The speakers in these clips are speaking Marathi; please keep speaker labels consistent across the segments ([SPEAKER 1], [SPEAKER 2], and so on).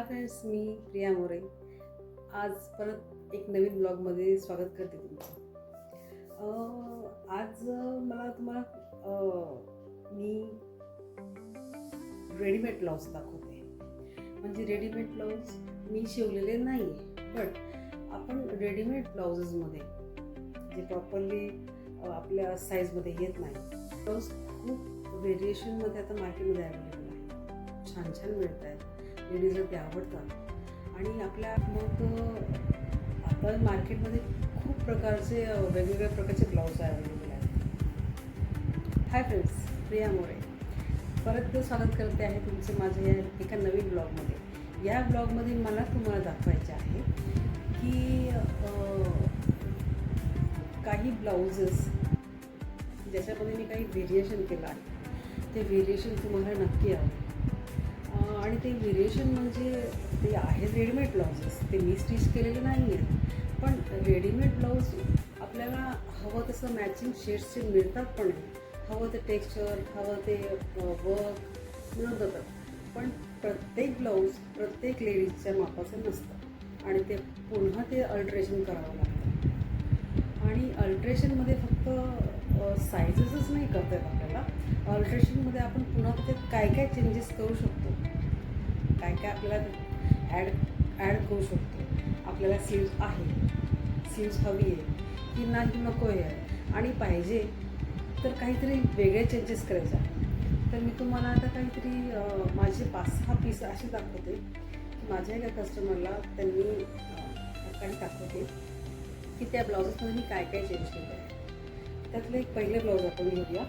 [SPEAKER 1] फ्रेंड्स, मी प्रिया मोरे आज परत एक नवीन ब्लॉगमध्ये स्वागत करते तुमचं. आज तुम्हाला मी रेडीमेड ब्लाऊज दाखवते. म्हणजे रेडीमेड ब्लाऊज मी शिवलेले नाही आहे, बट आपण रेडीमेड ब्लाउजेसमध्ये जे प्रॉपरली आपल्या साईजमध्ये येत नाही, ब्लाऊज खूप व्हेरिएशनमध्ये आता मार्केटमध्ये अवेलेबल आहे. छान छान मिळत आहेत, लेडीजला ते आवडतात. आणि आपल्या आता मार्केटमध्ये खूप प्रकारचे वेगवेगळ्या प्रकारचे ब्लाऊज अवेलेबल आहेत. हाय फ्रेंड्स, प्रिया मोरे परत स्वागत करते आहे तुमचं माझ्या या एका नवीन ब्लॉगमध्ये. या ब्लॉगमध्ये मला तुम्हाला दाखवायचे आहे की काही ब्लाउजेस ज्याच्यामध्ये मी काही व्हेरिएशन केलं आहे, ते व्हेरिएशन तुम्हाला नक्की आवडेल. आणि ते व्हेरिएशन म्हणजे ते आहे रेडीमेड ब्लाउजेस, ते मी स्टिच केलेले नाही आहेत. पण रेडीमेड ब्लाऊज आपल्याला हवं तसं मॅचिंग शेड्सचे मिळतात, पण हवं ते टेक्स्चर, हवं ते वर्क मिळून जातात. पण प्रत्येक ब्लाऊज प्रत्येक लेडीजच्या मापाचं नसतं आणि ते पुन्हा ते अल्ट्रेशन करावं लागतं. आणि अल्ट्रेशनमध्ये फक्त साईजेसच नाही करता येत आपल्याला. अल्ट्रेशनमध्ये आपण पुन्हा त्याच्यात काय काय चेंजेस करू शकतो, काय काय आपल्याला ॲड करू शकतो. आपल्याला स्लीव्ज आहे, स्लीव्ज हवी आहे की नाही, नको आहे, आणि पाहिजे तर काहीतरी वेगळे चेंजेस करायचे आहे. तर मी तुम्हाला आता काहीतरी माझे 5-6 पीस असे दाखवते की माझ्या एका कस्टमरला त्यांनी काही दाखवते की त्या ब्लाउजेसमध्ये मी काय काय चेंज केलं आहे. त्यातलं एक पहिलं ब्लाऊज आपण घेऊया.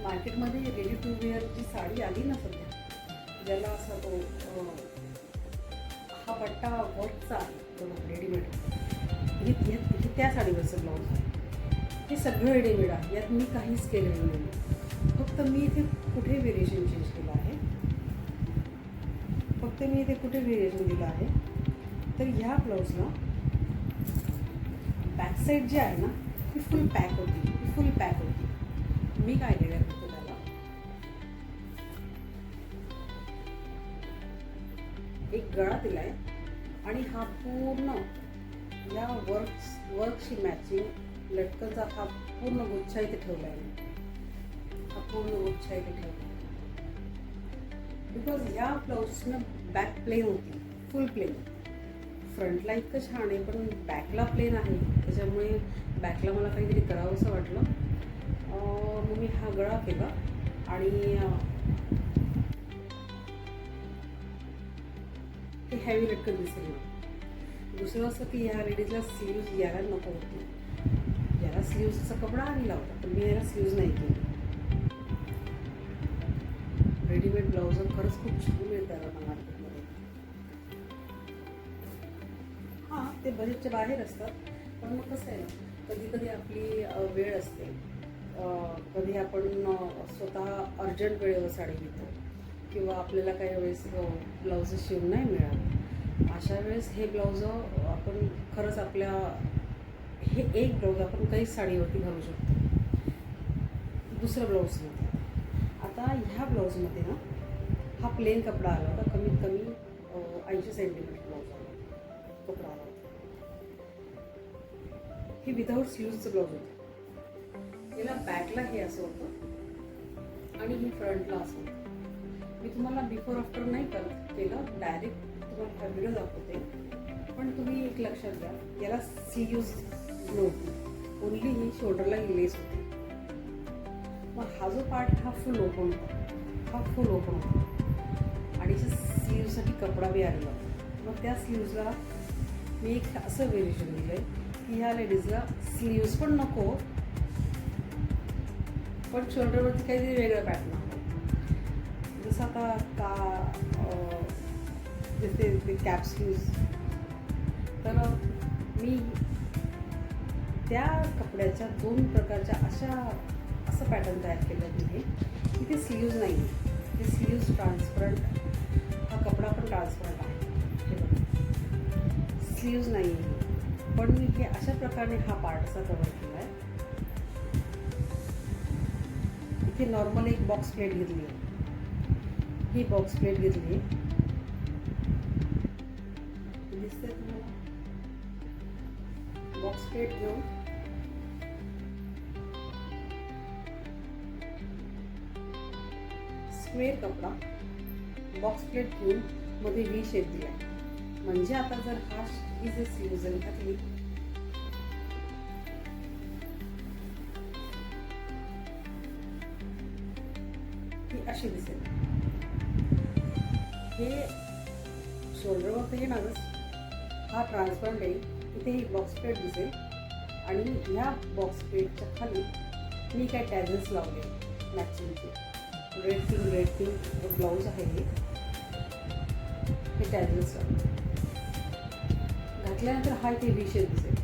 [SPEAKER 1] मार्केटमध्ये रेडी टू वेअरची साडी आली ना सध्या, ज्याला असा तो हा पट्टा वर्कचा आहे रेडीमेड, हे त्या साडीवरचं ब्लाऊज आहे. हे सगळं रेडीमेड आहे, यात मी काहीच केलेलं नाही. फक्त मी इथे कुठे व्हेरिएशन चेंज केलं आहे, दिलं आहे. तर ह्या ब्लाऊजला बॅकसाईड जी आहे ना, ती फुल पॅक होती. मी काय केलं फक्त त्याला एक गळा दिला आहे आणि हा पूर्ण या वर्कशी मॅचिंग लटकनचा हा पूर्ण गुच्छा इथे ठेवला आहे. बिकॉज या ब्लाऊजनं बॅक प्लेन होती, फुल प्लेन. फ्रंटला इतकं छान आहे, पण बॅकला प्लेन आहे. त्याच्यामुळे बॅकला मला काहीतरी करावं असं वाटलं. मग मी हा गळा केला आणि ते हॅवी लटकन दिसेल. दुसरं असं की ह्या लेडीजला स्लीव्ज यायला नको होती. याला स्लीव्जचा कपडा आणला होता, पण मी याला स्लीव्ज नाही केली. रेडीमेड ब्लाऊज खरंच खूप छान मिळतात आता मार्केटमध्ये. हां, ते बजेटच्या बाहेर असतात, पण मग कसं आहे ना, कधी कधी आपली वेळ असते, कधी आपण स्वतः अर्जंट वेळेवर साडी घेतो किंवा आपल्याला काही वेळेस ब्लाऊज शिवून नाही मिळालं. अशा वेळेस हे ब्लाऊज आपण खरंच हे एक ब्लाऊज आपण काही साडीवरती घालू शकतो. दुसरं ब्लाऊजमध्ये आता ह्या ब्लाऊजमध्ये ना हा प्लेन कपडा आला होता, कमीत कमी 80 सेंटीमीटर ब्लाऊज कपडा आला होता. हे विदाऊट स्लीव्जचं ब्लाऊज होतं. याला बॅकला हे असं होतं आणि हे फ्रंटला असं होतं. मी तुम्हाला बिफोर आफ्टर नाही केलं, डायरेक्ट तुम्हाला व्हिडिओ दाखवते. पण तुम्ही एक लक्षात घ्या, याला स्लीव्ज नव्हती, ओनली ही शोल्डरला ही लेस होती. मग हा जो पार्ट हा फुल ओपन होता आणि स्लीव्जसाठी कपडा बी आलेला होता. मग त्या स्लीव्जला मी एक असं व्हेरिएशन दिलं आहे की ह्या लेडीजला स्लीव्ज पण नको, पण शोल्डरवरती काहीतरी वेगळं पॅटर्न आहे. जसं आता जसे ते कॅप स्लीव्ज, तर मी त्या कपड्याच्या 2 प्रकारच्या असं पॅटर्न तयार केलं मी की ते स्लीव्ज नाही आहे. ते स्लीव्ज ट्रान्सपरंट, हा कपडा पण ट्रान्सपरंट आहे. हे बघा, स्लीव्ज नाही आहे, पण मी हे अशा प्रकारे हा पार्ट असा कव्हर केला आहे. इथे नॉर्मल एक बॉक्स प्लेट घेतली आहे ही बॉक्स प्लेट घेतली आहे, दिसते तुम्हाला. बॉक्स प्लेट घेऊन स्क्वेअर कपडा बॉक्स प्लेट घेऊन मध्ये व्ही शेप दिला. म्हणजे आता जर ही जे स्लीव्ज घातली ती अशी दिसेल. हे शोल्डरवर तर येणारच, हा ट्रान्सपरंट आहे. इथे ही बॉक्स प्लेट दिसेल आणि ह्या बॉक्स प्लेटच्या खाली मी काय टॅझल्स लावले मॅचिंगचे. रेड पिंक ब्लाऊज आहे हे टॅझल्स लावले. घातल्यानंतर हा इथे व्ही शेप दिसेल.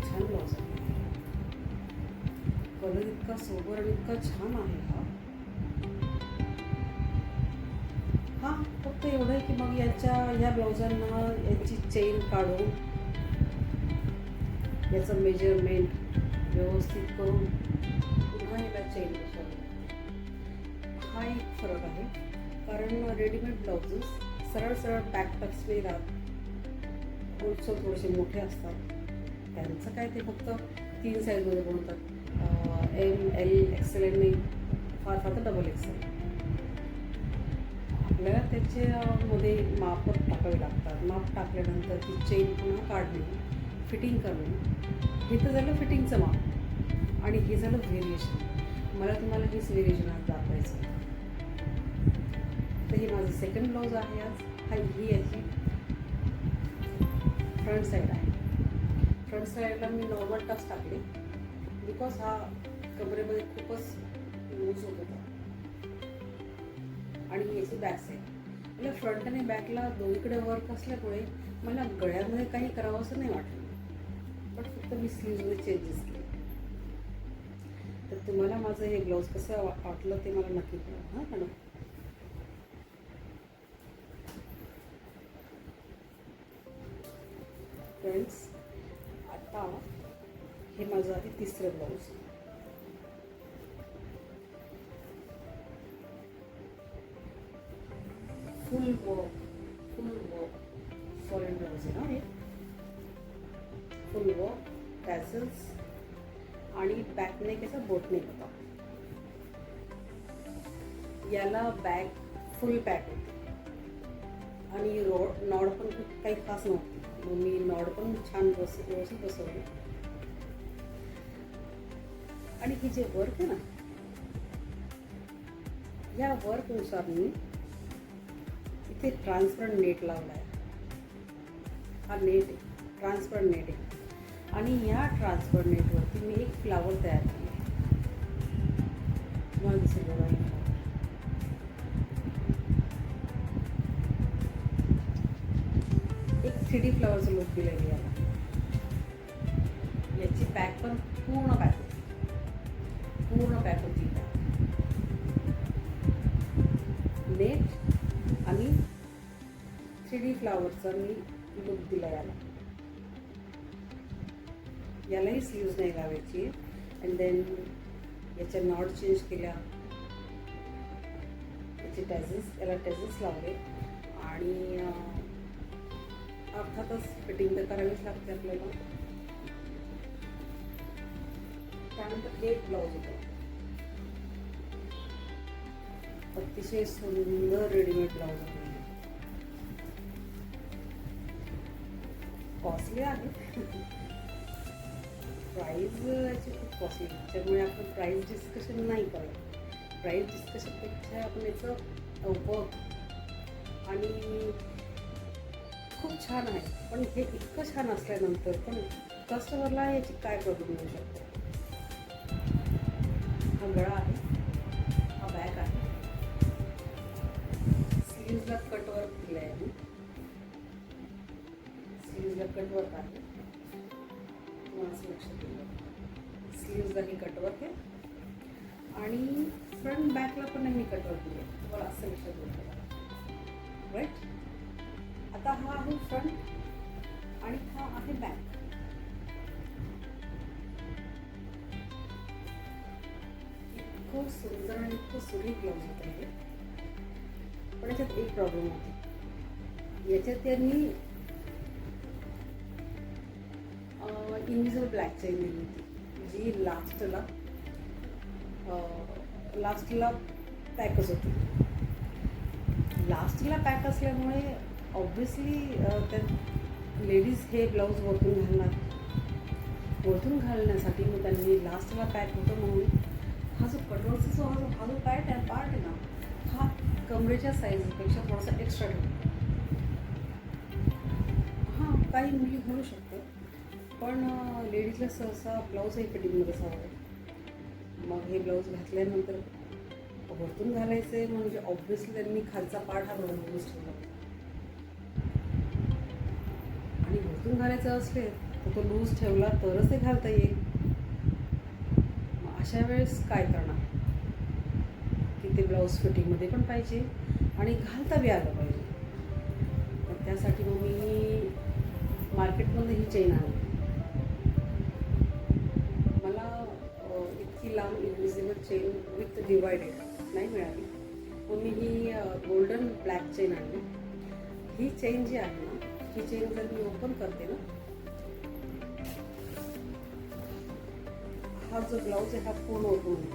[SPEAKER 1] छान ब्लाऊज आहे. कलर इतका सोबर आणि इतका छान आहे हा. फक्त एवढं आहे की मग ह्या ब्लाउजांना याची चेन काढून याचं मेजरमेंट व्यवस्थित करून पुन्हा याला चेन बसवली. हा एक फरक आहे. कारण रेडीमेड ब्लाउजेस सरळ सरळ टक्सवे राहतात, थोडेसे मोठे असतात. त्यांचं काय ते फक्त 3 साईजमध्ये बनवतात, ML XL नाही, फार तर XXL. आपल्याला त्याच्यामध्ये माप टाकावे लागतात. माप टाकल्यानंतर ती चेन पुन्हा काढणे, फिटिंग करणे. हे तर झालं फिटिंगचं माप आणि हे झालं व्हेरिएशन. मला तुम्हाला हीच व्हेरिएशन आज दाखवायचं. तर हे माझं सेकंड ब्लाऊज आहे आज. ही याची फ्रंट साईड आहे. फ्रंट साईडला मी नॉर्मल टच टाकले बिकॉज हा कमरेमध्ये खूपच लूज होत होता. आणि याची बॅक साईड मला फ्रंट आणि बॅकला दोन्हीकडे वर्क असल्यामुळे मला गळ्यामध्ये काही करावं असं नाही वाटलं. पण फक्त मी स्लीव्हमध्ये चेंजेस केले. तर तुम्हाला माझं हे ब्लाऊज कसं वाटलं ते मला नक्की कळवा. मॅडम फ्रेंड्स, आता हे माझं आहे तिसरं ब्लाऊज. फुल वर्क फॉरेन ब्लाऊज आहे ना हे. फुल वर्क, टॅसल्स आणि बॅक नेक याचा बोट नेक होता. याला बॅक फुल पॅक होती आणि नॉड पण काही खास नव्हती. मग मी नॉड पण छान व्यवस्थित बसवली. आणि ही जे वर्क आहे ना, या वर्कनुसार मी इथे ट्रान्सपरंट नेट लावला आहे. हा नेट आहे, ट्रान्सपरंट नेट आहे. आणि या ट्रान्सपरंट नेटवरती मी एक फ्लावर तयार केली आहे. तुम्हाला दिसेल बघा, एक 3D फ्लावरचं लुक दिलं आहे याला. याची पॅक पण पूर्ण पॅक होती. नेट आणि 3D फ्लावरचा मी लुक दिला याला. यालाही स्लीव्ज नाही लावायची. अँड देन याच्या नॉट चेंज केल्या, याचे याला टॅझल्स लावले. आणि अर्थातच फिटिंग तर करावीच लागते आपल्याला. त्यानंतर एक ब्लाऊज होता, अतिशय सुंदर रेडीमेड ब्लाऊज आहे. कॉस्टली आहे, प्राईज याची खूप कॉस्टली. त्याच्यामुळे आपण प्राईज डिस्कशन नाही करत. प्राईज डिस्कशनपेक्षा आपण याचं वर्क आणि खूप छान आहे. पण हे इतकं छान असल्यानंतर पण कस्टमरला याची काय प्रॉब्लेम येऊ शकते. हा गळा आहे, हा बॅक आहे. स्लीव्जला कटवर्क दिलं आहे मी. स्लीव्जला कटवर्क आहे, तुम्हाला लक्षात येईल. स्लीव्जला ही कटवर्क आहे आणि फ्रंट बॅकला पण मी कटवर्क दिली आहे. तुम्हाला असं लक्षात येईल. राईट. आता हा आहे फ्रंट आणि हा आहे बॅक. इतकं सुंदर आणि इतकं सुरेख ब्लाऊज होतं हे. पण याच्यात एक प्रॉब्लेम होती. याच्यात त्यांनी इनविजिबल ब्लॅक चेन दिली होती, जी लास्टला पॅकच होती. लास्टला पॅक असल्यामुळे ऑब्व्हियसली त्या लेडीज हे ब्लाऊज वरतून घालण्यासाठी मग त्यांनी लास्टला पॅक होतं म्हणून हा जो कटवर्कचा हा जो पार्ट आहे ना, हा कमरेच्या साईजपेक्षा थोडासा एक्स्ट्रा ठेवतो. हां, काही मुली घालू शकतात, पण लेडीजला सहसा ब्लाऊज हे फिटिंगमध्येच हवं. मग हे ब्लाऊज घातल्यानंतर वरतून घालायचं आहे म्हणजे ऑब्व्हियसली त्यांनी खालचा पार्ट हा लूज ठेवला होता. आणि वरतून घालायचं असले तर तो लूज ठेवला तरच ते घालता येईल. मग अशा वेळेस काय करणार की ते ब्लाऊज फिटिंगमध्ये पण पाहिजे आणि घालता बी आलं पाहिजे. तर त्यासाठी मग मी मार्केटमध्ये ही चेन आणली. मला इतकी लांब इनविजिबल चेन विथ डिवायडेड नाही मिळाली. मग मी ही गोल्डन ब्लॅक चेन आणली. ही चेन जी आहे ना, ही चेन जर मी ओपन करते ना, हा जो ब्लाऊज आहे हा पूर्ण ओपन होतो.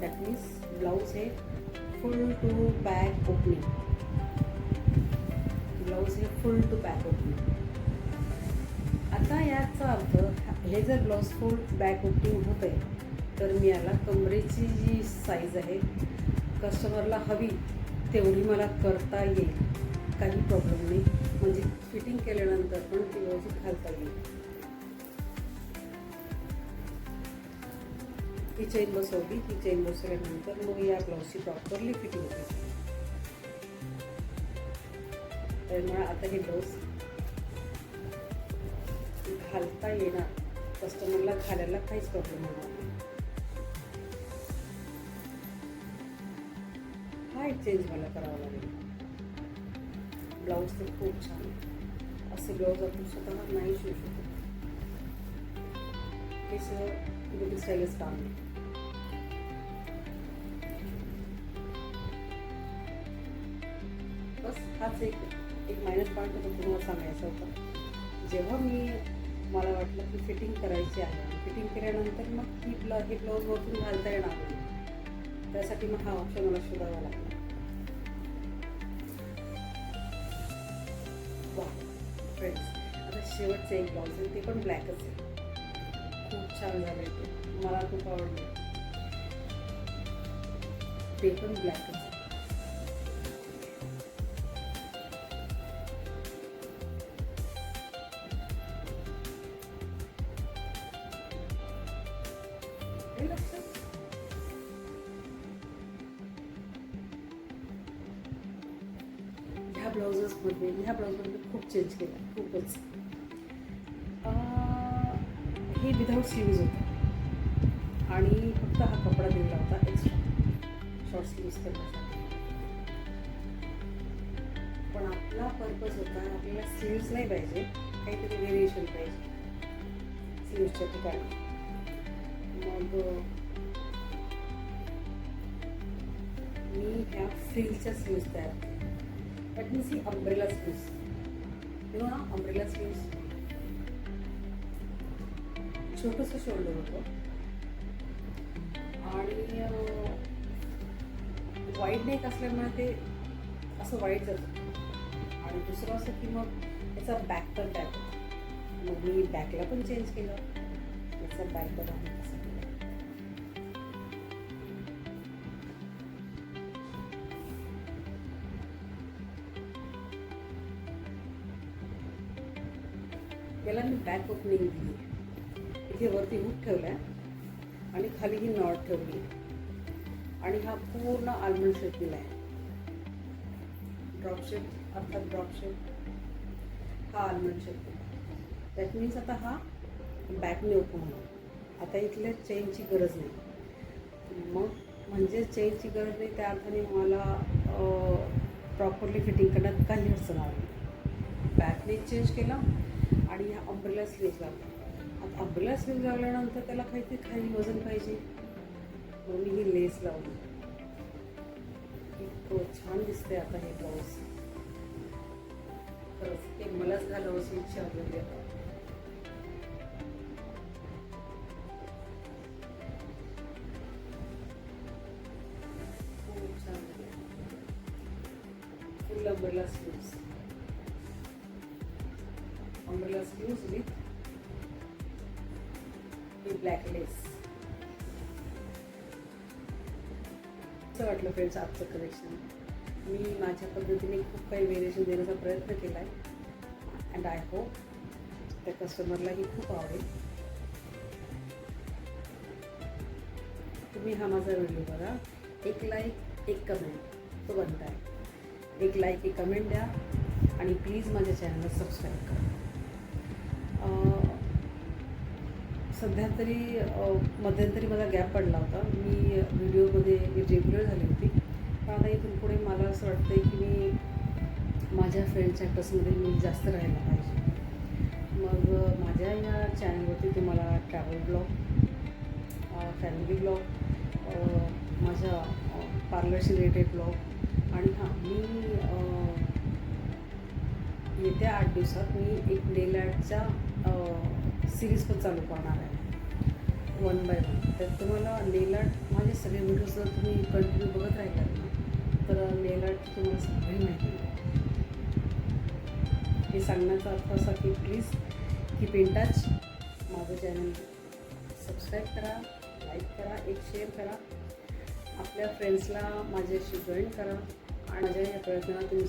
[SPEAKER 1] दॅट मीन्स ब्लाऊज हे full to back opening. Blouse हे फुल टू बॅक ओपनिंग. आता याचा अर्थ हे जर ब्लाऊज फुल बॅक ओपनिंग होत आहे तर मी याला कमरेची जी साईज आहे कस्टमरला हवी तेवढी मला करता येईल, काही प्रॉब्लेम नाही. म्हणजे फिटिंग केल्यानंतर पण ती व्यवस्थित घालता येईल. ही चेन बसवली. ही चेन बसवल्यानंतर मग या ब्लाऊजची प्रॉपरली फिटिंग होती. त्यामुळे आता हे ब्लाऊज घालता येणार, कस्टमरला घालायला काहीच प्रॉब्लेम होणार नाही. हा एक चेंज मला करावा लागेल. ब्लाऊज तर खूप छान आहे. असे ब्लाऊज आपण स्वतः नाही शिवू शकत. हे सगळं ब्युटी स्टाईलच काम आहे. बस हाच एक मायनस पॉईंट होता तुम्हाला सांगायचा होता. जेव्हा मला वाटलं की फिटिंग करायची आहे, फिटिंग केल्यानंतर मग हे ब्लाऊज वरतून घालता येणार नाही, त्यासाठी मग हा ऑप्शन मला शोधावा लागला. वा फ्रेंड्स, आता शेवटचं एक ब्लाऊज आहे, ते पण ब्लॅकच आहे. खूप छान झालं आहे ते, मला खूप आवडलं. ते पण ब्लॅकच आहे. ह्या ब्लाऊजमध्ये खूप चेंज केला, खूपच. हे विदाऊट स्लीव्ज होतं आणि फक्त हा कपडा दिला होता एक्स्ट्रा शॉर्ट स्लीव्ज करण्यासाठी. पण आपला पर्पज होता आपल्याला स्लीव्ज नाही पाहिजे, काहीतरी व्हेरिएशन पाहिजे स्लीव्जच्या ठिकाणी. मग मी ह्या फ्रिलच्या स्लीव्ज तयार केल्या. That means he umbrella sleeves, you know ना, अम्ब्रेला स्लीव्ज. छोटंसं शोल्डर होतं आणि वाईड नेक असल्यामुळे ते असं वाईड जातं. आणि दुसरं असं की मग याचा बॅक पण बॅक होता. मग मी बॅकला पण चेंज केलं. याचा बॅक पण आहे तसं केलं. याला मी बॅक ओपनिंग दिली. इथे वरती हुक ठेवला आहे आणि खाली ही नॉट ठेवली आणि हा पूर्ण आल्मंड शेप दिला आहे. ड्रॉप शेप अर्थात ड्रॉप शेप, हा आल्मंड शेप दिला. दॅट मीन्स आता हा बॅकने ओपन होणार. आता इथल्या चेनची गरज नाही. मग म्हणजे चेनची गरज नाही त्या अर्थाने मला प्रॉपरली फिटिंग करण्यात काही अडचण आली. बॅकने चेंज केला आणि ह्या अम्ब्रेला स्लीव्ज लागला. आता अंब्रेला स्लीव्ह लावल्यानंतर त्याला काहीतरी खाली वजन पाहिजे, मग मी ही लेस लावली. इतकं छान दिसते आता हे ब्लाऊज. खरंच ते मलाच घालावं अशी इच्छा झालेली आता. खूप छान झाले. Full umbrella sleeves, umbrella sleeves with black lace. असं वाटलं फ्रेंड्स आजचं कलेक्शन. मी माझ्या पद्धतीने खूप काही व्हेरिएशन देण्याचा प्रयत्न केला आहे अँड आय होप त्या कस्टमरलाही खूप आवडेल. तुम्ही हा माझा व्हिडिओ बघा, एक लाईक एक कमेंट तो बनता आहे. एक लाईक एक कमेंट द्या आणि प्लीज माझ्या चॅनलला सबस्क्राईब करा. सध्या तरी मध्यंतरी मला गॅप पडला होता, मी व्हिडिओमध्ये रेग्युलर झाली होती, पण आता इथून पुढे मला असं वाटतं आहे की मी माझ्या फ्रेंड्स ॲक्टर्समध्ये मी जास्त राहायला पाहिजे. मग माझ्या या चॅनलवरती तुम्हाला ट्रॅव्हल ब्लॉग, फॅमिली ब्लॉग, माझ्या पार्लरशी रिलेटेड ब्लॉग आणि हां मी येत्या 8 दिवसात मी एक नेल आर्टचा सिरीज पण चालू करणार आहे 1 by 1. तर तुम्हाला नेल आर्ट माझे सगळे व्हिडिओज जर तुम्ही कंटिन्यू बघत राहिलात ना तर नेल आर्टची तुम्हाला सगळी माहिती मिळेल. हे सांगण्याचा अर्थ असा की प्लीज कीप इन टच. माझं चॅनल सबस्क्राईब करा, लाईक करा, एक शेअर करा, आपल्या फ्रेंड्सला माझ्याशी जॉईन करा आणि माझ्या या प्रयत्नाला तुम्ही